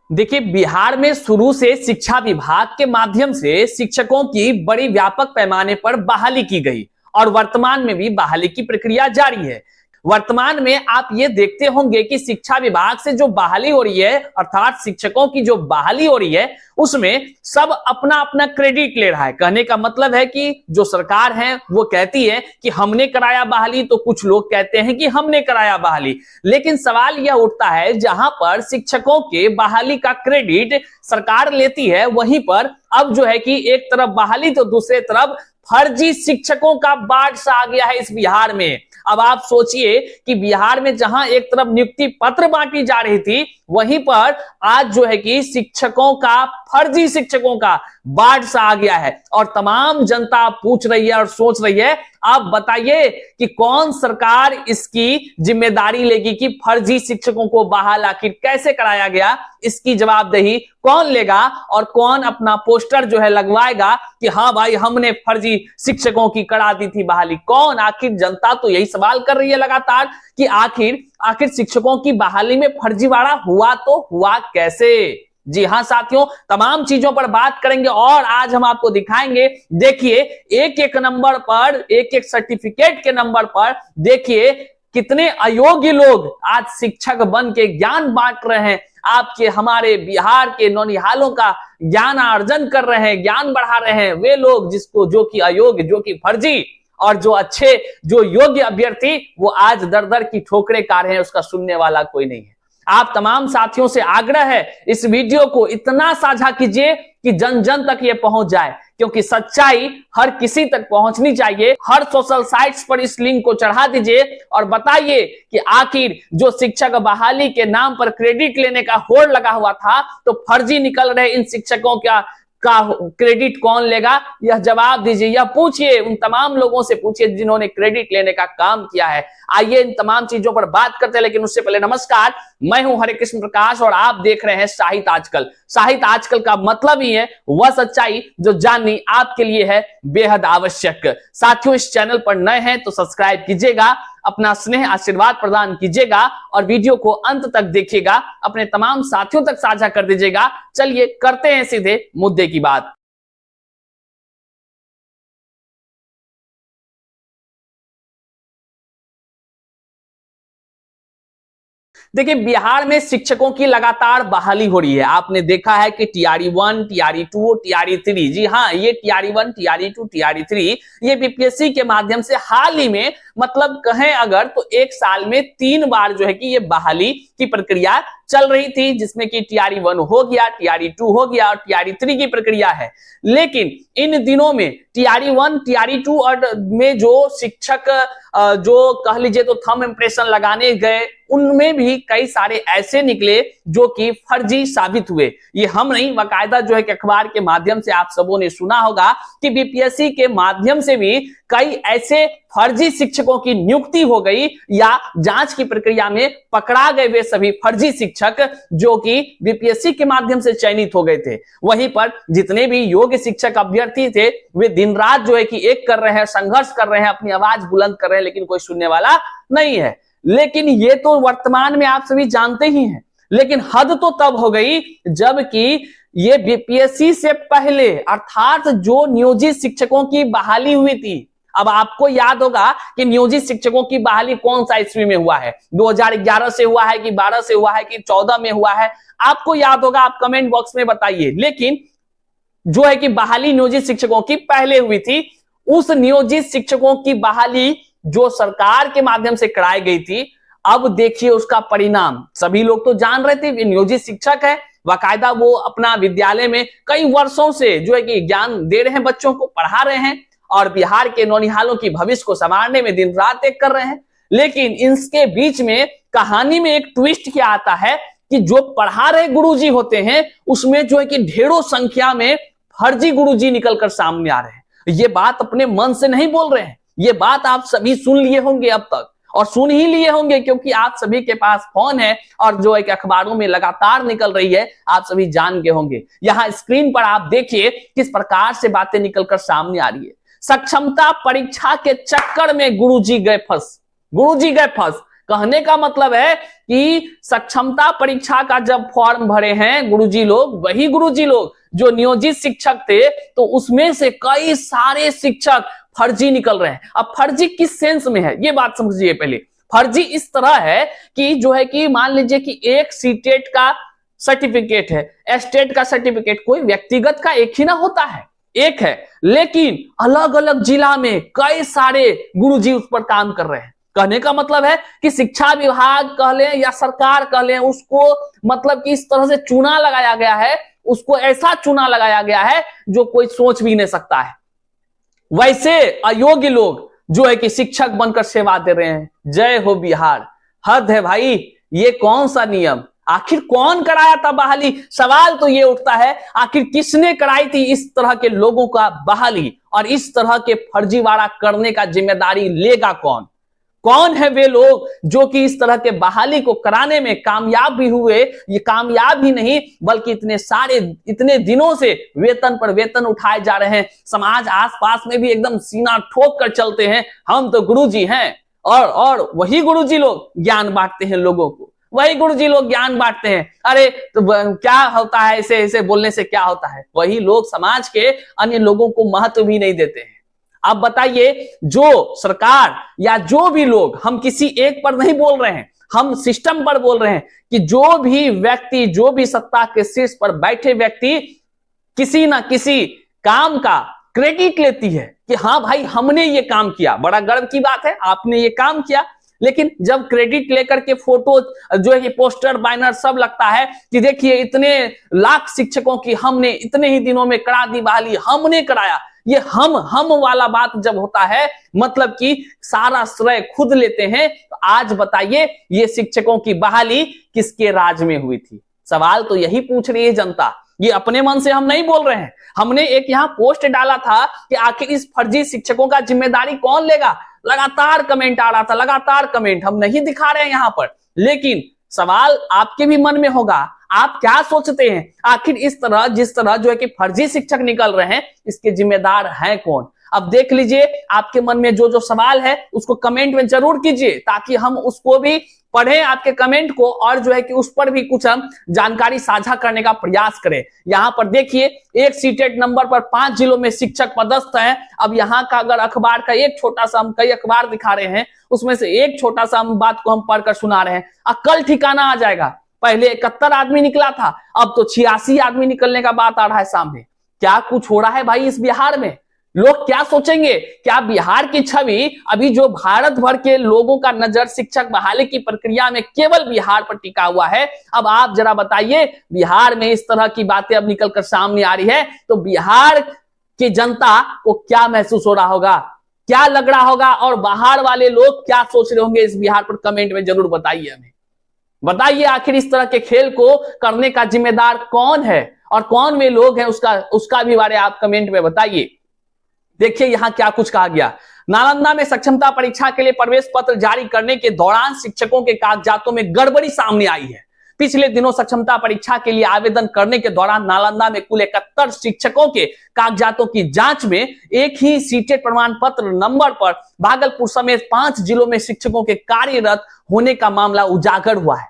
देखिए, बिहार में शुरू से शिक्षा विभाग के माध्यम से शिक्षकों की बड़ी व्यापक पैमाने पर बहाली की गई और वर्तमान में भी बहाली की प्रक्रिया जारी है। वर्तमान में आप ये देखते होंगे कि शिक्षा विभाग से जो बहाली हो रही है, अर्थात शिक्षकों की जो बहाली हो रही है, उसमें सब अपना अपना क्रेडिट ले रहा है। कहने का मतलब है कि जो सरकार है वो कहती है कि हमने कराया बहाली, तो कुछ लोग कहते हैं कि हमने कराया बहाली। लेकिन सवाल यह उठता है, जहां पर शिक्षकों के बहाली का क्रेडिट सरकार लेती है, वहीं पर अब जो है कि एक तरफ बहाली तो दूसरे तरफ फर्जी शिक्षकों का बाढ़ सा आ गया है इस बिहार में। अब आप सोचिए कि बिहार में जहां एक तरफ नियुक्ति पत्र बांटी जा रही थी, वहीं पर आज जो है कि शिक्षकों का, फर्जी शिक्षकों का बाढ़ सा आ गया है और तमाम जनता पूछ रही है और सोच रही है, आप बताइए कि कौन सरकार इसकी जिम्मेदारी लेगी कि फर्जी शिक्षकों को बहाल आखिर कैसे कराया गया, इसकी जवाबदेही कौन लेगा और कौन अपना पोस्टर जो है लगवाएगा कि हाँ भाई हमने फर्जी शिक्षकों की करा दी थी बहाली। कौन? आखिर जनता तो यही सवाल कर रही है लगातार कि आखिर शिक्षकों की बहाली में फर्जीवाड़ा हुआ तो हुआ कैसे। जी हां साथियों, तमाम चीजों पर बात करेंगे और आज हम आपको दिखाएंगे। देखिए, एक एक नंबर पर, एक एक सर्टिफिकेट के नंबर पर देखिए कितने अयोग्य लोग आज शिक्षक बन के ज्ञान बांट रहे हैं, आपके हमारे बिहार के नौनिहालों का ज्ञान अर्जन कर रहे हैं, ज्ञान बढ़ा रहे हैं। वे लोग जो कि अयोग्य, जो कि फर्जी, और जो अच्छे, जो योग्य अभ्यर्थी, वो आज दर दर की ठोकरें खा रहे हैं, उसका सुनने वाला कोई नहीं है। आप तमाम साथियों से आग्रह है, इस वीडियो को इतना साझा कीजिए कि जन जन तक ये पहुंच जाए, क्योंकि सच्चाई हर किसी तक पहुंचनी चाहिए। हर सोशल साइट्स पर इस लिंक को चढ़ा दीजिए और बताइए कि आखिर जो शिक्षक बहाली के नाम पर क्रेडिट लेने का होड़ लगा हुआ था, तो फर्जी निकल रहे इन शिक्षकों का क्रेडिट कौन लेगा? यह जवाब दीजिए, यह पूछिए, उन तमाम लोगों से पूछिए जिन्होंने क्रेडिट लेने का काम किया है। आइए इन तमाम चीजों पर बात करते हैं, लेकिन उससे पहले नमस्कार, मैं हूं हरे कृष्ण प्रकाश और आप देख रहे हैं साहित्य आजकल। साहित्य आजकल का मतलब ही है वह सच्चाई जो जाननी आपके लिए है बेहद आवश्यक। साथियों, इस चैनल पर नए हैं तो सब्सक्राइब कीजिएगा, अपना स्नेह आशीर्वाद प्रदान कीजिएगा और वीडियो को अंत तक देखिएगा, अपने तमाम साथियों तक साझा कर दीजिएगा। चलिए करते हैं सीधे मुद्दे की बात। देखिए, बिहार में शिक्षकों की लगातार बहाली हो रही है। आपने देखा है कि टीआरई 1, टीआरई 2, टीआरई 3, जी हाँ, ये टीआरई 1, टीआरई 2, टीआरई 3 ये बीपीएससी के माध्यम से हाल ही में, मतलब कहें अगर तो एक साल में 3 बार जो है कि ये बहाली की प्रक्रिया चल रही थी, जिसमें कि टीआरई 1 हो गया, टीआरई 2 हो गया और टीआरई 3 की प्रक्रिया है। लेकिन इन दिनों में टीआरई 1, टीआरई 2 और में जो शिक्षक जो कह लीजिए तो थंब इंप्रेशन लगाने गए, उनमें भी कई सारे ऐसे निकले जो कि फर्जी साबित हुए। ये हम नहीं, बाकायदा जो है कि अखबार के माध्यम से आप सबों ने सुना होगा कि बीपीएससी के माध्यम से भी कई ऐसे फर्जी शिक्षकों की नियुक्ति हो गई या जांच की प्रक्रिया में पकड़ा गए वे सभी फर्जी शिक्षक जो कि बीपीएससी के माध्यम से चयनित हो गए थे। वहीं पर जितने भी योग्य शिक्षक अभ्यर्थी थे, वे दिन रात जो है कि एक कर रहे हैं, संघर्ष कर रहे हैं, अपनी आवाज बुलंद कर रहे हैं, लेकिन कोई सुनने वाला नहीं है। लेकिन ये तो वर्तमान में आप सभी जानते ही हैं। लेकिन हद तो तब हो गई जबकि ये बीपीएससी से पहले, अर्थात जो नियोजित शिक्षकों की बहाली हुई थी। अब आपको याद होगा कि नियोजित शिक्षकों की बहाली कौन सा ईस्वी में हुआ है? 2011 से हुआ है कि 12 से हुआ है कि 14 में हुआ है? आपको याद होगा, आप कमेंट बॉक्स में बताइए। लेकिन जो है कि बहाली नियोजित शिक्षकों की पहले हुई थी, उस नियोजित शिक्षकों की बहाली जो सरकार के माध्यम से कराई गई थी, अब देखिए उसका परिणाम। सभी लोग तो जान रहे थे कि नियोजित शिक्षक है, बाकायदा वो अपना विद्यालय में कई वर्षों से जो है कि ज्ञान दे रहे हैं, बच्चों को पढ़ा रहे हैं और बिहार के नौनिहालों की भविष्य को संवारने में दिन रात एक कर रहे हैं। लेकिन इसके बीच में कहानी में एक ट्विस्ट क्या आता है कि जो पढ़ा रहे गुरुजी होते हैं, उसमें जो है कि ढेरों संख्या में फर्जी गुरुजी निकलकर सामने आ रहे हैं। ये बात अपने मन से नहीं बोल रहे हैं, ये बात आप सभी सुन लिए होंगे अब तक, और सुन ही लिए होंगे क्योंकि आप सभी के पास फोन है और जो एक अखबारों में लगातार निकल रही है, आप सभी जान के होंगे। यहां स्क्रीन पर आप देखिए किस प्रकार से बातें निकलकर सामने आ रही है। सक्षमता परीक्षा के चक्कर में गुरुजी गए फंस, गुरुजी गए फंस। कहने का मतलब है कि सक्षमता परीक्षा का जब फॉर्म भरे हैं गुरुजी लोग, वही गुरुजी लोग जो नियोजित शिक्षक थे, तो उसमें से कई सारे शिक्षक फर्जी निकल रहे हैं। अब फर्जी किस सेंस में है ये बात समझिए। पहले फर्जी इस तरह है कि जो है कि मान लीजिए कि एक सीटेट का सर्टिफिकेट है, एस्टेट का सर्टिफिकेट, कोई व्यक्तिगत का एक ही ना होता है, एक है, लेकिन अलग अलग जिला में कई सारे गुरुजी उस पर काम कर रहे हैं। कहने का मतलब है कि शिक्षा विभाग कह लें या सरकार कह लें, उसको मतलब कि इस तरह से चूना लगाया गया है, उसको ऐसा चूना लगाया गया है जो कोई सोच भी नहीं सकता है। वैसे अयोग्य लोग जो है कि शिक्षक बनकर सेवा दे रहे हैं। जय हो बिहार, हद है भाई। ये कौन सा नियम, आखिर कौन कराया था बहाली? सवाल तो ये उठता है आखिर किसने कराई थी इस तरह के लोगों का बहाली, और इस तरह के फर्जीवाड़ा करने का जिम्मेदारी लेगा कौन? कौन है वे लोग जो कि इस तरह के बहाली को कराने में कामयाब भी हुए? ये कामयाब ही नहीं बल्कि इतने दिनों से वेतन पर वेतन उठाए जा रहे हैं। समाज आसपास में भी एकदम सीना ठोक कर चलते हैं, हम तो गुरुजी हैं। और वही गुरुजी लोग ज्ञान बांटते हैं लोगों को, वही गुरुजी लोग ज्ञान बांटते हैं। अरे तो क्या होता है, ऐसे बोलने से क्या होता है? वही लोग समाज के अन्य लोगों को महत्व भी नहीं देते हैं। अब बताइए, जो सरकार या जो भी लोग, हम किसी एक पर नहीं बोल रहे हैं, हम सिस्टम पर बोल रहे हैं कि जो भी व्यक्ति, जो भी सत्ता के शीर्ष पर बैठे व्यक्ति किसी ना किसी काम का क्रेडिट लेती है कि हाँ भाई हमने ये काम किया, बड़ा गर्व की बात है आपने ये काम किया। लेकिन जब क्रेडिट लेकर के फोटो जो है कि पोस्टर बैनर सब लगता है कि देखिए इतने लाख शिक्षकों की हमने इतने ही दिनों में करा दी बहाली, हमने कराया, ये हम वाला बात जब होता है, मतलब कि सारा श्रेय खुद लेते हैं। तो आज बताइए ये शिक्षकों की बहाली किसके राज में हुई थी? सवाल तो यही पूछ रही है जनता। ये अपने मन से हम नहीं बोल रहे हैं। हमने एक यहाँ पोस्ट डाला था कि आखिर इस फर्जी शिक्षकों का जिम्मेदारी कौन लेगा। लगातार कमेंट आ रहा था, लगातार कमेंट, हम नहीं दिखा रहे हैं यहाँ पर, लेकिन सवाल आपके भी मन में होगा, आप क्या सोचते हैं आखिर इस तरह जिस तरह जो है कि फर्जी शिक्षक निकल रहे हैं, इसके जिम्मेदार हैं कौन? अब देख लीजिए, आपके मन में जो जो सवाल है उसको कमेंट में जरूर कीजिए ताकि हम उसको भी पढ़ें, आपके कमेंट को, और जो है कि उस पर भी कुछ हम जानकारी साझा करने का प्रयास करें। यहाँ पर देखिए, एक सीटेट नंबर पर 5 जिलों में शिक्षक पदस्थ हैं। अब यहाँ का अगर अखबार का एक छोटा सा, हम कई अखबार दिखा रहे हैं, उसमें से एक छोटा सा हम बात को हम पढ़कर सुना रहे हैं। कल ठिकाना आ जाएगा। पहले 71 आदमी निकला था, अब तो 86 आदमी निकलने का बात आ रहा है सामने। क्या कुछ हो रहा है भाई इस बिहार में? लोग क्या सोचेंगे? क्या बिहार की छवि, अभी जो भारत भर के लोगों का नजर शिक्षक बहाली की प्रक्रिया में केवल बिहार पर टिका हुआ है, अब आप जरा बताइए, बिहार में इस तरह की बातें अब निकलकर सामने आ रही है तो बिहार की जनता को क्या महसूस हो रहा होगा, क्या लग रहा होगा, और बाहर वाले लोग क्या सोच रहे होंगे इस बिहार पर? कमेंट में जरूर बताइए हमें। बताइए आखिर इस तरह के खेल को करने का जिम्मेदार कौन है और कौन वे लोग हैं, उसका भी बारे आप कमेंट में बताइए। देखिए यहां क्या कुछ कहा गया। नालंदा में सक्षमता परीक्षा के लिए प्रवेश पत्र जारी करने के दौरान शिक्षकों के कागजातों में गड़बड़ी सामने आई है। पिछले दिनों सक्षमता परीक्षा के लिए आवेदन करने के दौरान नालंदा में कुल 71 शिक्षकों के कागजातों की जांच में एक ही सीटेट प्रमाण पत्र नंबर पर भागलपुर समेत 5 जिलों में शिक्षकों के कार्यरत होने का मामला उजागर हुआ है।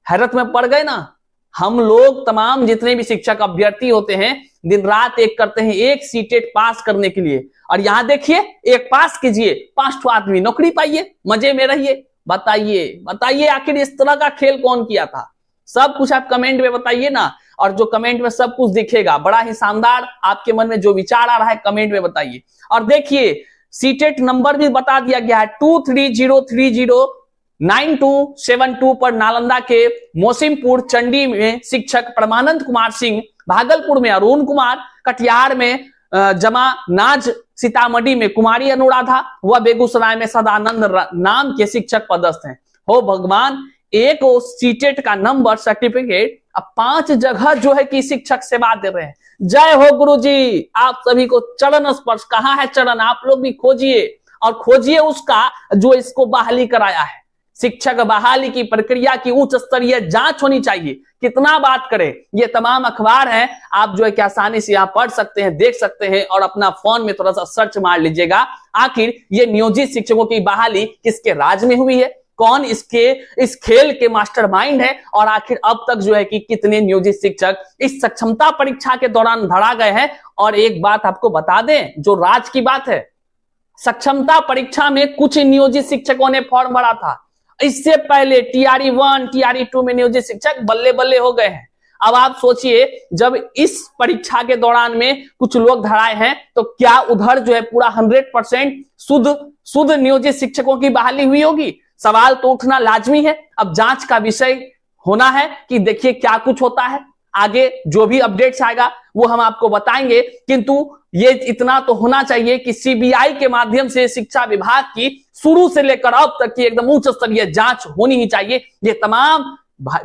हैरत में पड़ गए ना हम लोग। तमाम जितने भी शिक्षक अभ्यर्थी होते हैं दिन रात एक करते हैं एक सीटेट पास करने के लिए, और यहां देखिए एक पास कीजिए 5 आदमी नौकरी पाइए, मजे में रहिए। बताइए आखिर इस तरह का खेल कौन किया था? सब कुछ आप कमेंट में बताइए ना, और जो कमेंट में सब कुछ दिखेगा, बड़ा ही शानदार आपके मन में जो विचार आ रहा है कमेंट में बताइए। और देखिए सीटेट नंबर भी बता दिया गया है 23030972 पर नालंदा के मोसिमपुर चंडी में शिक्षक परमानंद कुमार सिंह, भागलपुर में अरुण कुमार, कटिहार में जमा नाज, सीतामढ़ी में कुमारी अनुराधा व बेगूसराय में सदानंद नाम के शिक्षक पदस्थ हैं। हो भगवान, एक सीटेट का नंबर सर्टिफिकेट अब 5 जगह जो है कि शिक्षक सेवा दे रहे हैं। जय हो गुरुजी, आप सभी को चरण स्पर्श। कहाँ है चरण? आप लोग भी खोजिए और खोजिए उसका जो इसको बहाली कराया है। शिक्षक बहाली की प्रक्रिया की उच्च स्तरीय जांच होनी चाहिए। कितना बात करें, ये तमाम अखबार हैं, आप जो है कि आसानी से यहाँ पढ़ सकते हैं, देख सकते हैं, और अपना फोन में थोड़ा सा सर्च मार लीजिएगा। आखिर ये नियोजित शिक्षकों की बहाली किसके राज में हुई है, कौन इस खेल के मास्टरमाइंड है और आखिर अब तक जो है कि कितने नियोजित शिक्षक इस सक्षमता परीक्षा के दौरान धरा गए हैं। और एक बात आपको बता दें, जो राज की बात है, सक्षमता परीक्षा में कुछ नियोजित शिक्षकों ने फॉर्म भरा था, इससे पहले टीआरई 1 टीआरई 2 में नियोजित शिक्षक बल्ले बल्ले हो गए हैं। अब आप सोचिए, जब इस परीक्षा के दौरान में कुछ लोग धराए हैं तो क्या उधर जो है पूरा 100% शुद्ध नियोजित शिक्षकों की बहाली हुई होगी? सवाल तो उठना लाजमी है। अब जांच का विषय होना है कि देखिए क्या कुछ होता है, आगे जो भी अपडेट्स आएगा वो हम आपको बताएंगे। किंतु ये इतना तो होना चाहिए कि सीबीआई के माध्यम से शिक्षा विभाग की शुरू से लेकर अब तक की एकदम उच्च स्तरीय जांच होनी ही चाहिए। ये तमाम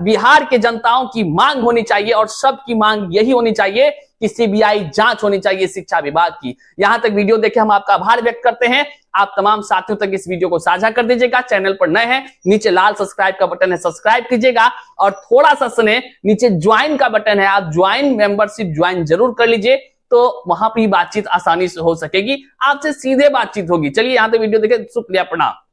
बिहार के जनताओं की मांग होनी चाहिए और सबकी मांग यही होनी चाहिए कि सीबीआई जांच होनी चाहिए शिक्षा विभाग की। यहां तक वीडियो देखे हम आपका आभार व्यक्त करते हैं। आप तमाम साथियों तक इस वीडियो को साझा कर दीजिएगा। चैनल पर नए हैं, नीचे लाल सब्सक्राइब का बटन है, सब्सक्राइब कीजिएगा और थोड़ा सा सुने, नीचे ज्वाइन का बटन है, आप ज्वाइन मेंबरशिप ज्वाइन जरूर कर लीजिए, तो वहां पर बातचीत आसानी से हो सकेगी, आपसे सीधे बातचीत होगी। चलिए यहां तक वीडियो देखें, शुक्रिया, प्रणाम।